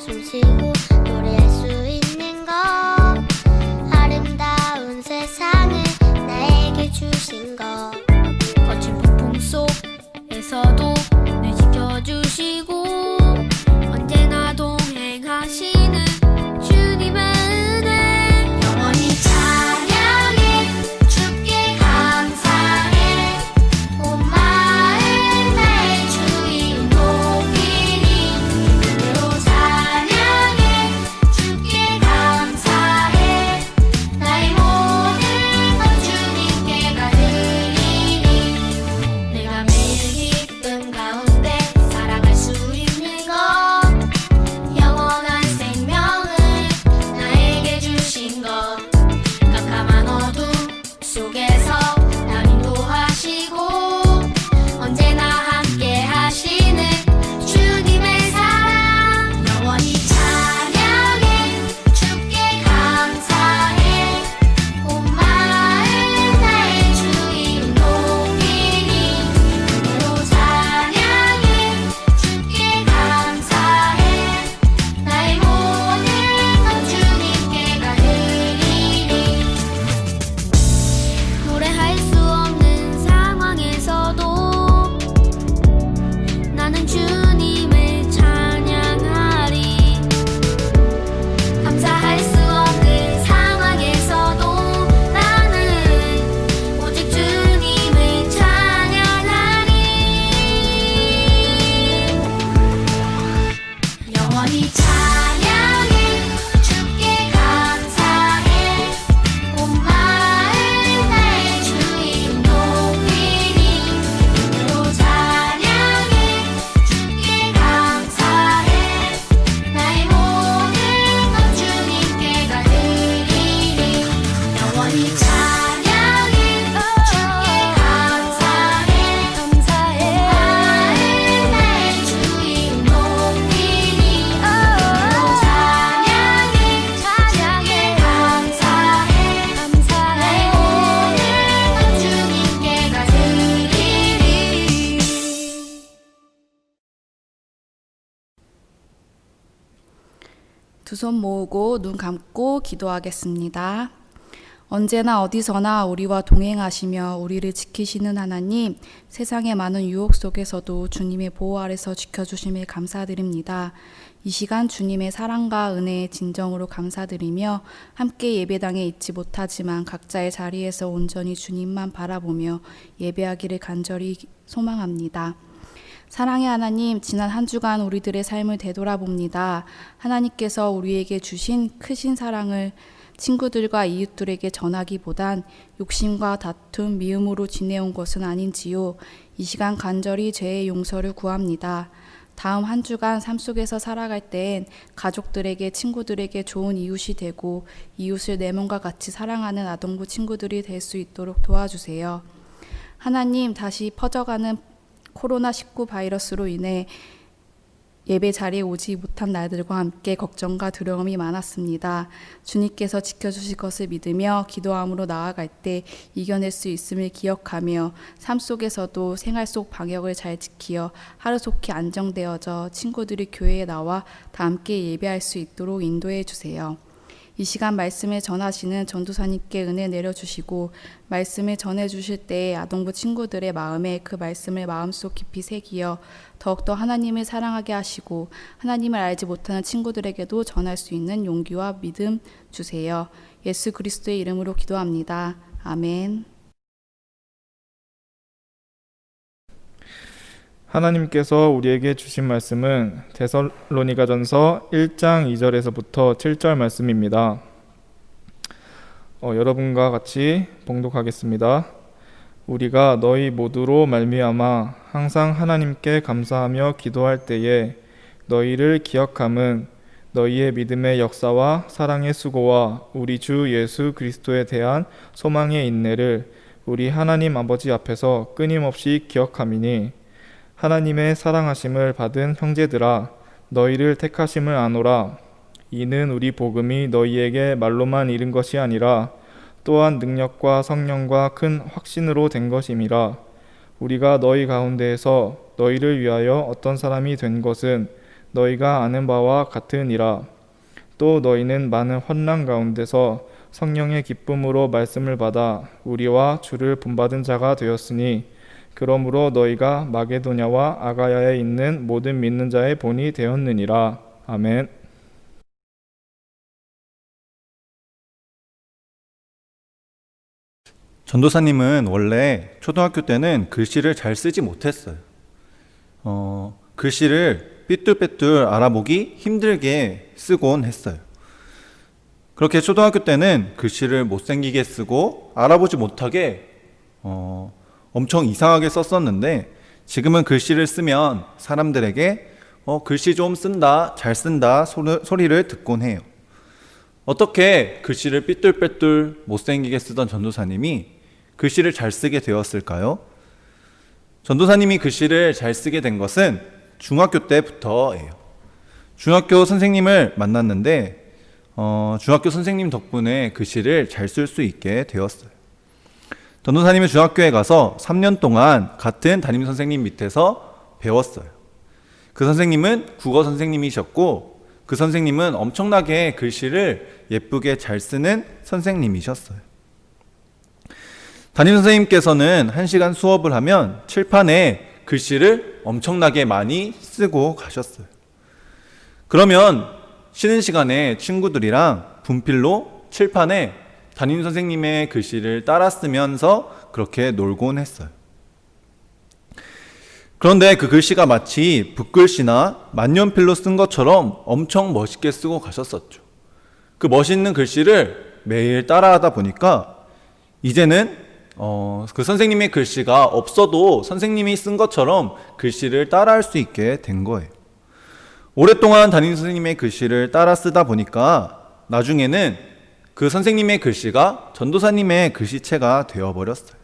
숨쉬고 노래할 수 있는 것 아름다운 세상을 나에게 주신 것 거친 폭풍 속에서도 늘 지켜주시고 언제나 동행하시는 주님의 은혜 영원히 찬양해 주께 감사해 온 마음 나의 주인 높이니 그대로 찬양해 주께 감사해 나의 모든 것 주님께 다 드리니 내가 매일 기쁨 가운데 살아갈 수 있는 것 영원한 생명을 나에게 주신 것 깜깜한 어둠 속에서 날 인도하시고 언제나 함께 하시는 주님의 사랑 영원히 찬양해 주께 감사해 온 마음 나의 주인 높이니 그대로 찬양해 주께 감사해 나의 모든 것 주님께 다 드리니 노래할 수 없는 상황에서도 나는 주님을 찬양하리 감사할 수 없는 상황에서도 나는 오직 주님을 찬양하리 영원히 찬양해 주께 감사해 온 마음 나의 주인 높이니 그대로 찬양해 주께 감사해 나의 모든 것 주님께 다 드리니 영원히 찬양해 주께 감사해 온 마음 나의 주인 높이니 그대로 찬양해 주께 감사해 나의 모든 것 주님께 다 드리니 두 손 모으고 눈 감고 기도하겠습니다. 언제나 어디서나 우리와 동행하시며 우리를 지키시는 하나님, 세상의 많은 유혹 속에서도 주님의 보호 아래서 지켜주심에 감사드립니다. 이 시간 주님의 사랑과 은혜에 진정으로 감사드리며 함께 예배당에 있지 못하지만 각자의 자리에서 온전히 주님만 바라보며 예배하기를 간절히 소망합니다. 사랑의 하나님, 지난 한 주간 우리들의 삶을 되돌아봅니다. 하나님께서 우리에게 주신 크신 사랑을 친구들과 이웃들에게 전하기보단 욕심과 다툼, 미움으로 지내온 것은 아닌지요. 이 시간 간절히 죄의 용서를 구합니다. 다음 한 주간 삶 속에서 살아갈 때엔 가족들에게, 친구들에게 좋은 이웃이 되고 이웃을 내 몸과 같이 사랑하는 아동부 친구들이 될 수 있도록 도와주세요. 하나님, 다시 퍼져가는 코로나19 바이러스로 인해 예배 자리에 오지 못한 날들과 함께 걱정과 두려움이 많았습니다. 주님께서 지켜주실 것을 믿으며 기도함으로 나아갈 때 이겨낼 수 있음을 기억하며 삶 속에서도 생활 속 방역을 잘 지키어 하루속히 안정되어져 친구들이 교회에 나와 다 함께 예배할 수 있도록 인도해 주세요. 이 시간 말씀을 전하시는 전도사님께 은혜 내려주시고 말씀을 전해주실 때 아동부 친구들의 마음에 그 말씀을 마음속 깊이 새기어 더욱더 하나님을 사랑하게 하시고 하나님을 알지 못하는 친구들에게도 전할 수 있는 용기와 믿음 주세요. 예수 그리스도의 이름으로 기도합니다. 아멘. 하나님께서 우리에게 주신 말씀은 데살로니가전서 1장 2절에서부터 7절 말씀입니다. 여러분과 같이 봉독하겠습니다. 우리가 너희 모두로 말미암아 항상 하나님께 감사하며 기도할 때에 너희를 기억함은 너희의 믿음의 역사와 사랑의 수고와 우리 주 예수 그리스도에 대한 소망의 인내를 우리 하나님 아버지 앞에서 끊임없이 기억함이니 하나님의 사랑하심을 받은 형제들아 너희를 택하심을 아노라. 이는 우리 복음이 너희에게 말로만 이른 것이 아니라 또한 능력과 성령과 큰 확신으로 된 것임이라. 우리가 너희 가운데에서 너희를 위하여 어떤 사람이 된 것은 너희가 아는 바와 같으니라. 또 너희는 많은 환난 가운데서 성령의 기쁨으로 말씀을 받아 우리와 주를 본받은 자가 되었으니 그러므로 너희가 마게도냐와 아가야에 있는 모든 믿는 자의 본이 되었느니라. 아멘. 전도사님은 원래 초등학교 때는 글씨를 잘 쓰지 못했어요. 글씨를 삐뚤빼뚤 알아보기 힘들게 쓰곤 했어요. 그렇게 초등학교 때는 글씨를 못생기게 쓰고 알아보지 못하게 엄청 이상하게 썼었는데, 지금은 글씨를 쓰면 사람들에게 글씨 좀 쓴다, 잘 쓴다 소리를 듣곤 해요. 어떻게 글씨를 삐뚤빼뚤 못생기게 쓰던 전도사님이 글씨를 잘 쓰게 되었을까요? 전도사님이 글씨를 잘 쓰게 된 것은 중학교 때부터예요. 중학교 선생님을 만났는데 중학교 선생님 덕분에 글씨를 잘 쓸 수 있게 되었어요. 전도사님은 중학교에 가서 3년 동안 같은 담임 선생님 밑에서 배웠어요. 그 선생님은 국어 선생님이셨고, 그 선생님은 엄청나게 글씨를 예쁘게 잘 쓰는 선생님이셨어요. 담임 선생님께서는 1시간 수업을 하면 칠판에 글씨를 엄청나게 많이 쓰고 가셨어요. 그러면 쉬는 시간에 친구들이랑 분필로 칠판에 담임 선생님의 글씨를 따라 쓰면서 그렇게 놀곤 했어요. 그런데 그 글씨가 마치 붓글씨나 만년필로 쓴 것처럼 엄청 멋있게 쓰고 가셨었죠. 그 멋있는 글씨를 매일 따라하다 보니까 이제는 그 선생님의 글씨가 없어도 선생님이 쓴 것처럼 글씨를 따라할 수 있게 된 거예요. 오랫동안 담임 선생님의 글씨를 따라 쓰다 보니까 나중에는 그 선생님의 글씨가 전도사님의 글씨체가 되어버렸어요.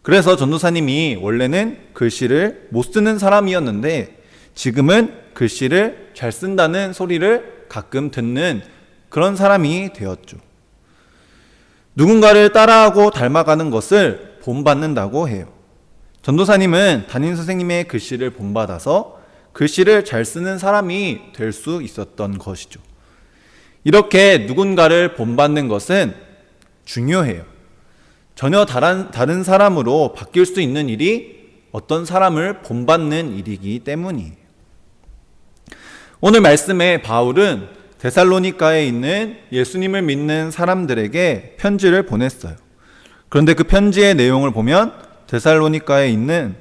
그래서 전도사님이 원래는 글씨를 못 쓰는 사람이었는데 지금은 글씨를 잘 쓴다는 소리를 가끔 듣는 그런 사람이 되었죠. 누군가를 따라하고 닮아가는 것을 본받는다고 해요. 전도사님은 담임 선생님의 글씨를 본받아서 글씨를 잘 쓰는 사람이 될 수 있었던 것이죠. 이렇게 누군가를 본받는 것은 중요해요. 전혀 다른 사람으로 바뀔 수 있는 일이 어떤 사람을 본받는 일이기 때문이에요. 오늘 말씀에 바울은 데살로니가에 있는 예수님을 믿는 사람들에게 편지를 보냈어요. 그런데 그 편지의 내용을 보면 데살로니가에 있는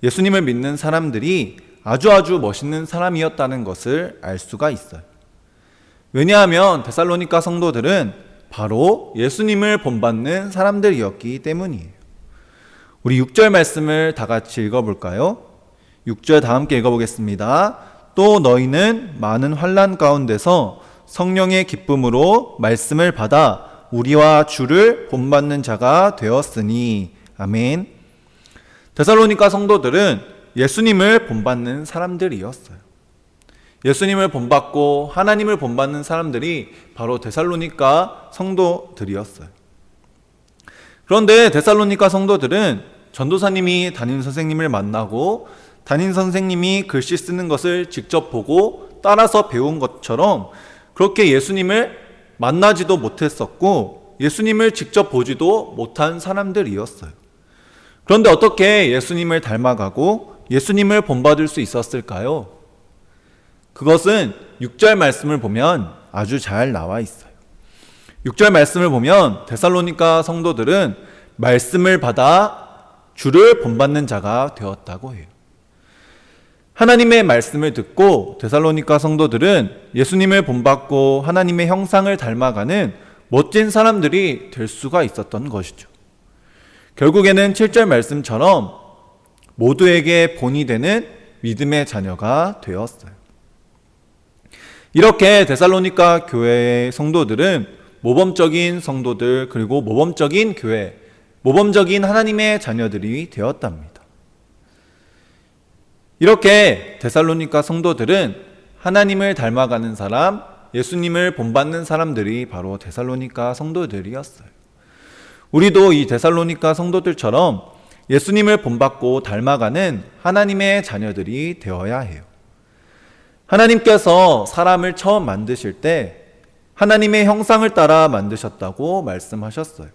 예수님을 믿는 사람들이 아주 멋있는 사람이었다는 것을 알 수가 있어요. 왜냐하면 데살로니가 성도들은 바로 예수님을 본받는 사람들이었기 때문이에요. 우리 6절 말씀을 다 같이 읽어볼까요? 6절 다 함께 읽어보겠습니다. 또 너희는 많은 환난 가운데서 성령의 기쁨으로 말씀을 받아 우리와 주를 본받는 자가 되었으니. 아멘. 데살로니가 성도들은 예수님을 본받는 사람들이었어요. 예수님을 본받고 하나님을 본받는 사람들이 바로 데살로니가 성도들이었어요. 그런데 데살로니가 성도들은 전도사님이 담임 선생님을 만나고 담임 선생님이 글씨 쓰는 것을 직접 보고 따라서 배운 것처럼 그렇게 예수님을 만나지도 못했었고 예수님을 직접 보지도 못한 사람들이었어요. 그런데 어떻게 예수님을 닮아가고 예수님을 본받을 수 있었을까요? 그것은 6절 말씀을 보면 아주 잘 나와 있어요. 6절 말씀을 보면 데살로니가 성도들은 말씀을 받아 주를 본받는 자가 되었다고 해요. 하나님의 말씀을 듣고 데살로니가 성도들은 예수님을 본받고 하나님의 형상을 닮아가는 멋진 사람들이 될 수가 있었던 것이죠. 결국에는 7절 말씀처럼 모두에게 본이 되는 믿음의 자녀가 되었어요. 이렇게 데살로니가 교회의 성도들은 모범적인 성도들, 그리고 모범적인 교회, 모범적인 하나님의 자녀들이 되었답니다. 이렇게 데살로니가 성도들은 하나님을 닮아가는 사람, 예수님을 본받는 사람들이 바로 데살로니가 성도들이었어요. 우리도 이 데살로니가 성도들처럼 예수님을 본받고 닮아가는 하나님의 자녀들이 되어야 해요. 하나님께서 사람을 처음 만드실 때 하나님의 형상을 따라 만드셨다고 말씀하셨어요.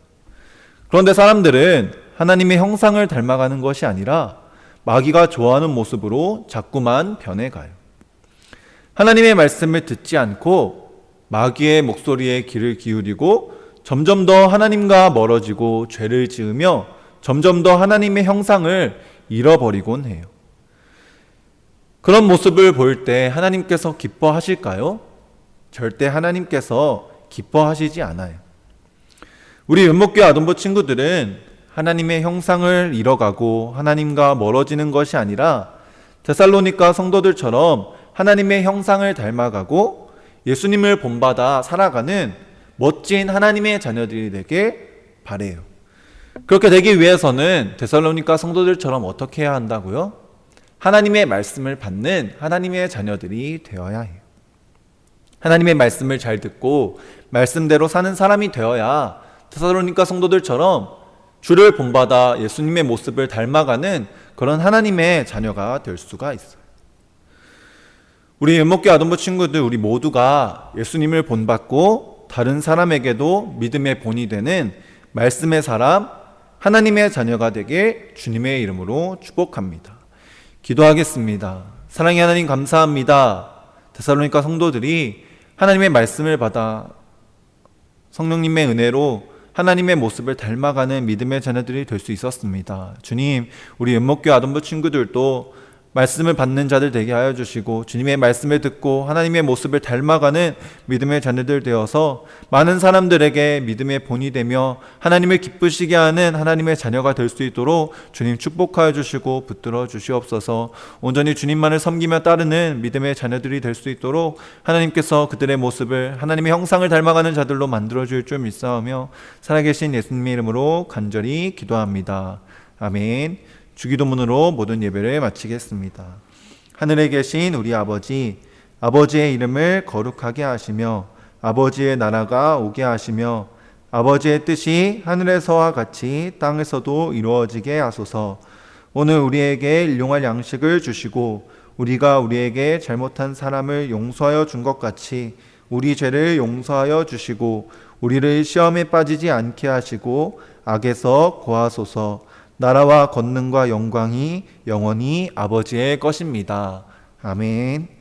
그런데 사람들은 하나님의 형상을 닮아가는 것이 아니라 마귀가 좋아하는 모습으로 자꾸만 변해가요. 하나님의 말씀을 듣지 않고 마귀의 목소리에 귀를 기울이고 점점 더 하나님과 멀어지고 죄를 지으며 점점 더 하나님의 형상을 잃어버리곤 해요. 그런 모습을 볼 때 하나님께서 기뻐하실까요? 절대 하나님께서 기뻐하시지 않아요. 우리 연목교 아동부 친구들은 하나님의 형상을 잃어가고 하나님과 멀어지는 것이 아니라 데살로니가 성도들처럼 하나님의 형상을 닮아가고 예수님을 본받아 살아가는 멋진 하나님의 자녀들이 되길 바래요. 그렇게 되기 위해서는 데살로니가 성도들처럼 어떻게 해야 한다고요? 하나님의 말씀을 받는 하나님의 자녀들이 되어야 해요. 하나님의 말씀을 잘 듣고 말씀대로 사는 사람이 되어야 데살로니가 성도들처럼 주를 본받아 예수님의 모습을 닮아가는 그런 하나님의 자녀가 될 수가 있어요. 우리 연목교 아동부 친구들, 우리 모두가 예수님을 본받고 다른 사람에게도 믿음의 본이 되는 말씀의 사람, 하나님의 자녀가 되길 주님의 이름으로 축복합니다. 기도하겠습니다. 사랑의 하나님 감사합니다. 데살로니가 성도들이 하나님의 말씀을 받아 성령님의 은혜로 하나님의 모습을 닮아가는 믿음의 자녀들이 될 수 있었습니다. 주님, 우리 연목교 아동부 친구들도 말씀을 받는 자들 되게 하여 주시고 주님의 말씀을 듣고 하나님의 모습을 닮아가는 믿음의 자녀들 되어서 많은 사람들에게 믿음의 본이 되며 하나님을 기쁘시게 하는 하나님의 자녀가 될 수 있도록 주님 축복하여 주시고 붙들어 주시옵소서. 온전히 주님만을 섬기며 따르는 믿음의 자녀들이 될 수 있도록 하나님께서 그들의 모습을 하나님의 형상을 닮아가는 자들로 만들어 줄 줄 믿사오며 살아계신 예수님의 이름으로 간절히 기도합니다. 아멘. 주기도문으로 모든 예배를 마치겠습니다. 하늘에 계신 우리 아버지, 아버지의 이름을 거룩하게 하시며 아버지의 나라가 오게 하시며 아버지의 뜻이 하늘에서와 같이 땅에서도 이루어지게 하소서. 오늘 우리에게 일용할 양식을 주시고 우리가 우리에게 잘못한 사람을 용서하여 준 것 같이 우리 죄를 용서하여 주시고 우리를 시험에 빠지지 않게 하시고 악에서 구하소서. 나라와 권능과 영광이 영원히 아버지의 것입니다. 아멘.